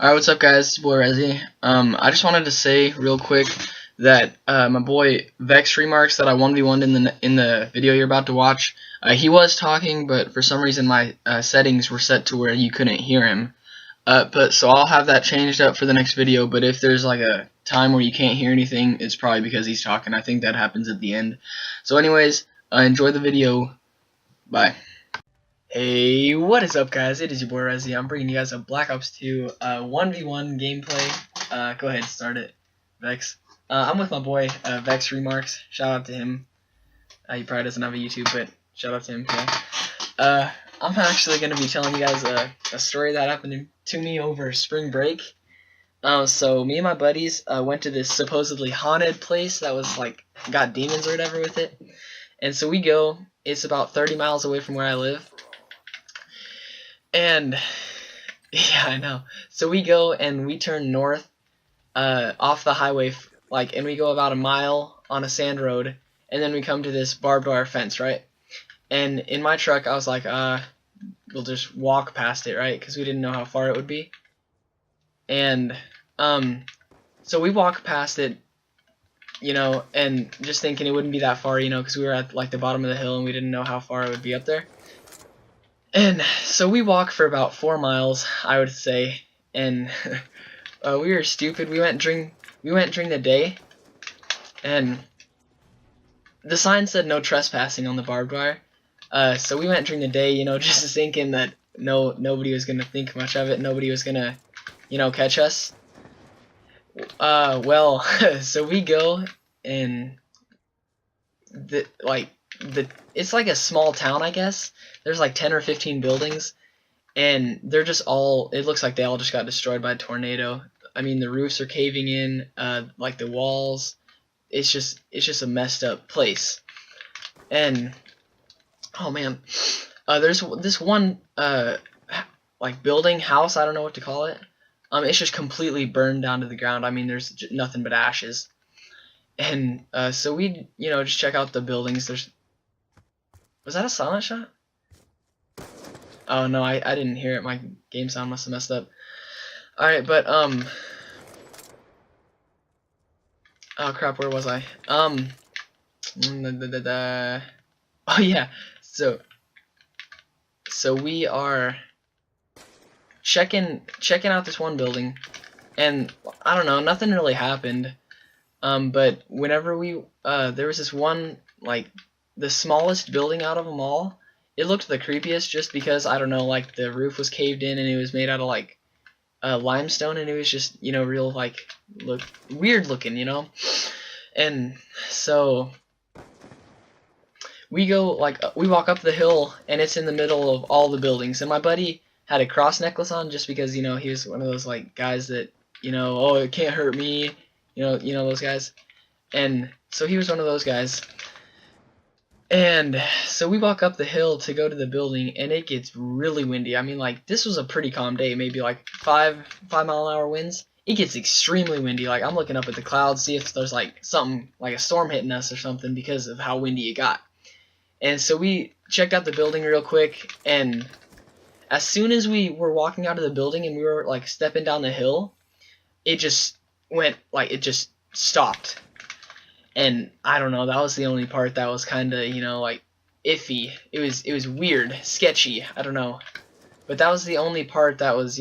Alright, what's up guys, it's your boy Rezi. I just wanted to say real quick that my boy Vex Remarks that I 1v1'd in the video you're about to watch, he was talking, but for some reason my settings were set to where you couldn't hear him. So I'll have that changed up for the next video, but if there's like a time where you can't hear anything, it's probably because he's talking. I think that happens at the end. So anyways, enjoy the video. Bye. Hey, what is up guys? It is your boy Rezi. I'm bringing you guys a Black Ops 2 1v1 gameplay. Go ahead, start it, Vex. I'm with my boy Vex Remarks. Shout out to him. He probably doesn't have a YouTube, but shout out to him. I'm actually going to be telling you guys a story that happened to me over spring break. So me and my buddies went to this supposedly haunted place that was like got demons or whatever with it. And so we go. It's about 30 miles away from where I live. And yeah, I know. So we go and we turn north off the highway, and we go about a mile on a sand road, and then we come to this barbed wire fence, right? And in my truck, I was like, we'll just walk past it, right? Because we didn't know how far it would be. And so we walk past it, and just thinking it wouldn't be that far, because we were at like the bottom of the hill and we didn't know how far it would be up there. And so we walk for about 4 miles, I would say, and we were stupid. We went during the day, and the sign said no trespassing on the barbed wire. So we went during the day, just thinking that nobody was gonna think much of it. Nobody was gonna, catch us. Well, so we go, and it's like a small town, I guess. There's like 10 or 15 buildings, and they're just all, it looks like they all just got destroyed by a tornado. I mean, the roofs are caving in, like the walls. It's just a messed up place. And oh man, there's this one like building, house, I don't know what to call it. It's just completely burned down to the ground. I mean, there's nothing but ashes. And so we, just check out the buildings. Was that a silent shot? Oh no, I didn't hear it. My game sound must have messed up. Alright, but oh crap, where was I? Oh yeah. So we are checking out this one building, and I don't know, nothing really happened. But whenever we there was this one, like the smallest building out of them all. It looked the creepiest just because, I don't know, like the roof was caved in and it was made out of like limestone, and it was just, real weird looking, And so we go, we walk up the hill, and it's in the middle of all the buildings, and my buddy had a cross necklace on just because, he was one of those like guys that, oh, it can't hurt me, those guys. And so he was one of those guys. And so we walk up the hill to go to the building, and it gets really windy. I mean, like, this was a pretty calm day, maybe like 5-mile-an-hour winds. It gets extremely windy. Like, I'm looking up at the clouds, see if there's like something, like a storm hitting us or something, because of how windy it got. And so we checked out the building real quick, and as soon as we were walking out of the building and we were like stepping down the hill, it just went, like, it just stopped. And I don't know, that was the only part that was kind of, like, iffy. It was weird, sketchy, I don't know. But that was the only part that was,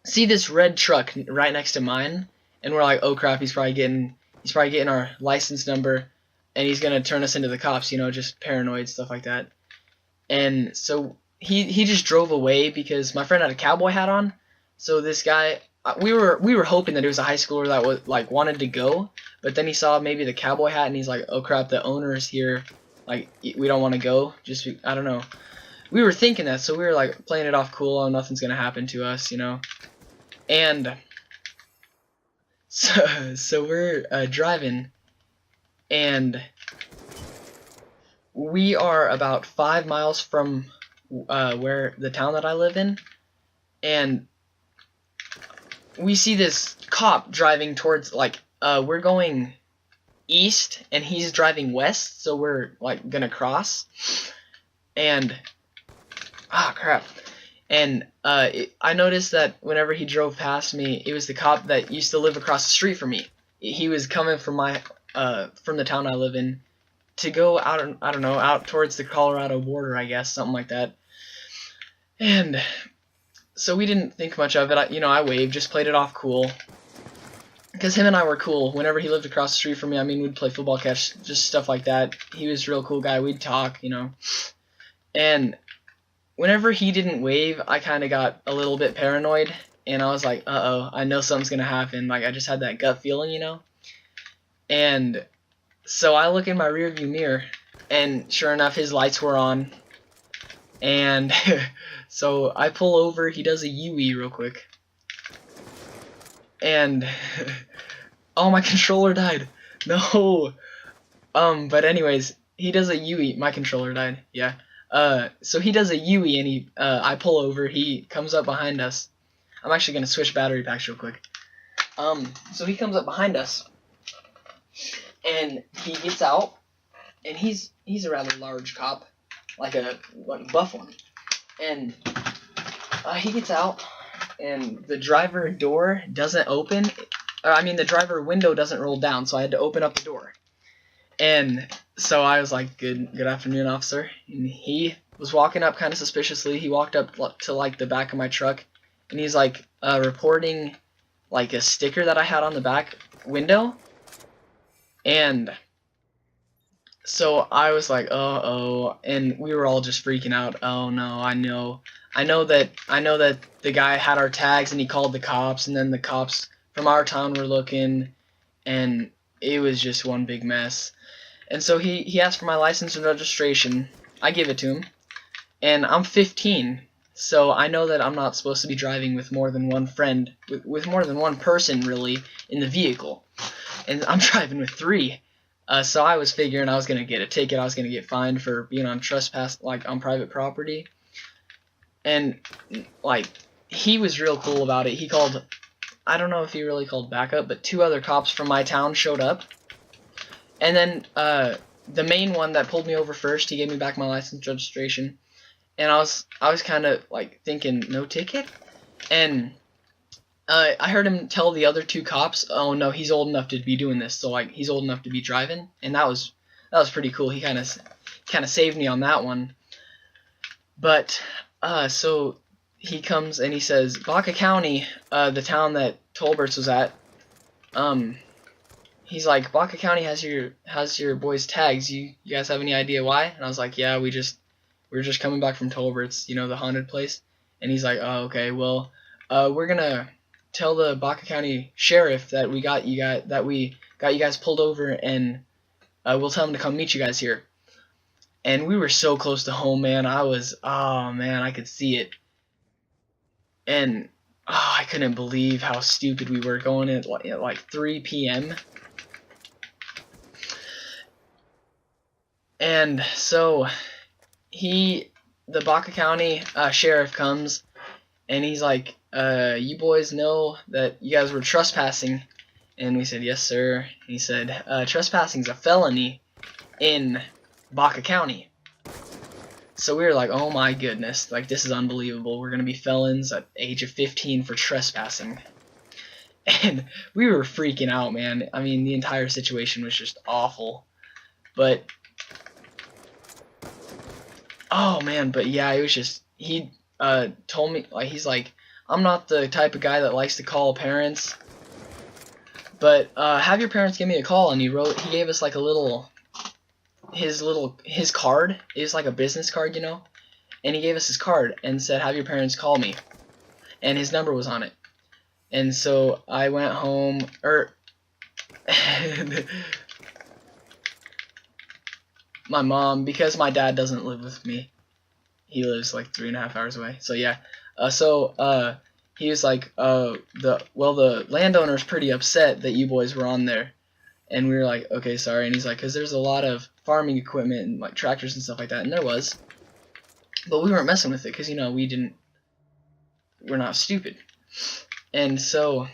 see this red truck right next to mine, and we're like, oh crap, he's probably getting our license number, and he's gonna turn us into the cops, just paranoid stuff like that. And so he just drove away because my friend had a cowboy hat on. So this guy, we were hoping that it was a high schooler that was like wanted to go, but then he saw maybe the cowboy hat, and he's like, oh crap, the owner is here, like, we don't want to go, I don't know. We were thinking that, so we were like playing it off cool, oh, nothing's gonna happen to us, And So we're driving, and we are about 5 miles from where the town that I live in, and we see this cop driving towards, like, we're going east and he's driving west, so we're like gonna cross. And crap. And I noticed that whenever he drove past me, it was the cop that used to live across the street from me. He was coming from from the town I live in to go out, I don't know, out towards the Colorado border, I guess, something like that. And so we didn't think much of it. I waved, just played it off cool. Because him and I were cool. Whenever he lived across the street from me, I mean, we'd play football, catch, just stuff like that. He was a real cool guy. We'd talk, And whenever he didn't wave, I kind of got a little bit paranoid. And I was like, uh-oh, I know something's going to happen. Like, I just had that gut feeling, And so I look in my rearview mirror, and sure enough, his lights were on. And so I pull over. He does a U-E real quick. And oh, my controller died. No. But anyways, he does a U-E. My controller died. Yeah. So he does a U-E, and I pull over. He comes up behind us. I'm actually gonna switch battery packs real quick. So he comes up behind us, and he gets out, and he's a rather large cop, like a buff one, and he gets out, and the driver door doesn't open. The driver window doesn't roll down, so I had to open up the door. And so I was like, good afternoon, officer. And he was walking up kind of suspiciously. He walked up to like the back of my truck, and he's like reporting like a sticker that I had on the back window. And so I was like, uh-oh, and we were all just freaking out. Oh no, I know that the guy had our tags, and he called the cops, and then the cops from our town were looking, and it was just one big mess. And so he asked for my license and registration. I give it to him, and I'm 15, so I know that I'm not supposed to be driving with more than one friend, with more than one person really in the vehicle, and I'm driving with 3. So I was figuring I was gonna get a ticket. I was gonna get fined for being on trespass, like on private property. And like, he was real cool about it. He called, I don't know if he really called backup, but 2 other cops from my town showed up. And then the main one that pulled me over first, he gave me back my license registration. And I was kind of like thinking, no ticket? And I heard him tell the other 2 cops, oh no, he's old enough to be doing this, so like he's old enough to be driving. And that was pretty cool. He kind of saved me on that one. But so he comes and he says, Baca County, the town that Tolbert's was at, he's like, Baca County has your boys' tags. You guys have any idea why? And I was like, yeah, we're just coming back from Tolbert's, the haunted place. And he's like, oh, okay, well, we're gonna tell the Baca County sheriff that we got you guys pulled over, and we'll tell him to come meet you guys here. And we were so close to home, man. I could see it. And I couldn't believe how stupid we were going at like 3 p.m. And so the Baca County sheriff comes, and he's like, you boys know that you guys were trespassing? And we said, yes, sir. He said, trespassing's a felony in Baca County. So we were like, oh my goodness, like this is unbelievable. We're gonna be felons at the age of 15 for trespassing. And we were freaking out, man. I mean, the entire situation was just awful. But oh man, but yeah, it was just, he told me, like, he's like, I'm not the type of guy that likes to call parents, but have your parents give me a call. And he gave us like his card. It was like a business card, and he gave us his card and said, have your parents call me, and his number was on it. And so I went home, my mom, because my dad doesn't live with me, he lives like 3.5 hours away, so yeah, he was like, the landowner's pretty upset that you boys were on there. And we were like, okay, sorry. And he's like, because there's a lot of farming equipment and like tractors and stuff like that. And there was. But we weren't messing with it because, you know, we're not stupid. And so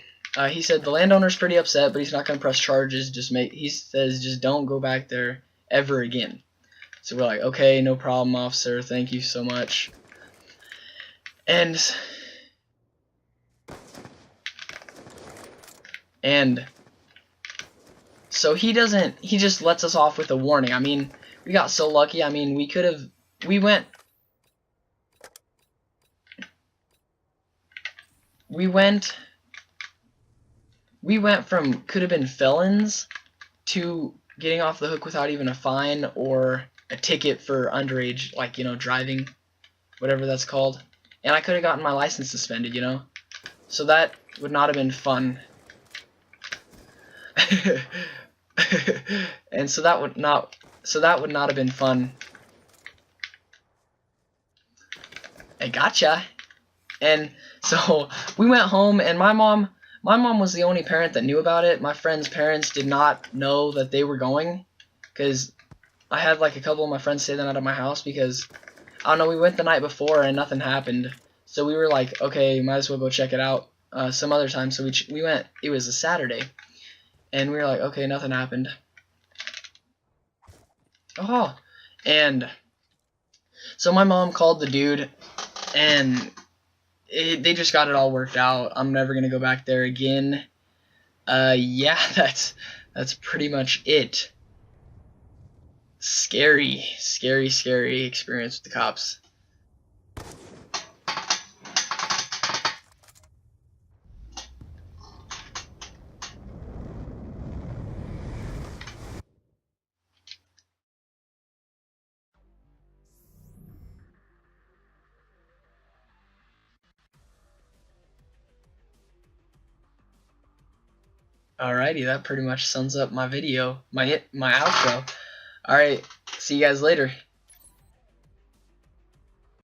he said the landowner's pretty upset, but he's not going to press charges. He says just don't go back there ever again. So we're like, okay, no problem, officer. Thank you so much. And so he just lets us off with a warning. I mean, we got so lucky. I mean, we went from could have been felons to getting off the hook without even a fine or a ticket for underage, like, you know, driving, whatever that's called. And I could have gotten my license suspended, you know. So that would not have been fun. And so that would not have been fun. I gotcha. And so we went home, and my mom was the only parent that knew about it. My friends' parents did not know that they were going, because I had like a couple of my friends stay the night at my house because, I don't know, we went the night before and nothing happened. So we were like, okay, might as well go check it out some other time. So we went, it was a Saturday, and we were like, okay, nothing happened. Oh, and so my mom called the dude, and they just got it all worked out. I'm never gonna go back there again. Yeah, that's pretty much it. Scary experience with the cops. Alrighty, that pretty much sums up my video, my outro. Alright, see you guys later.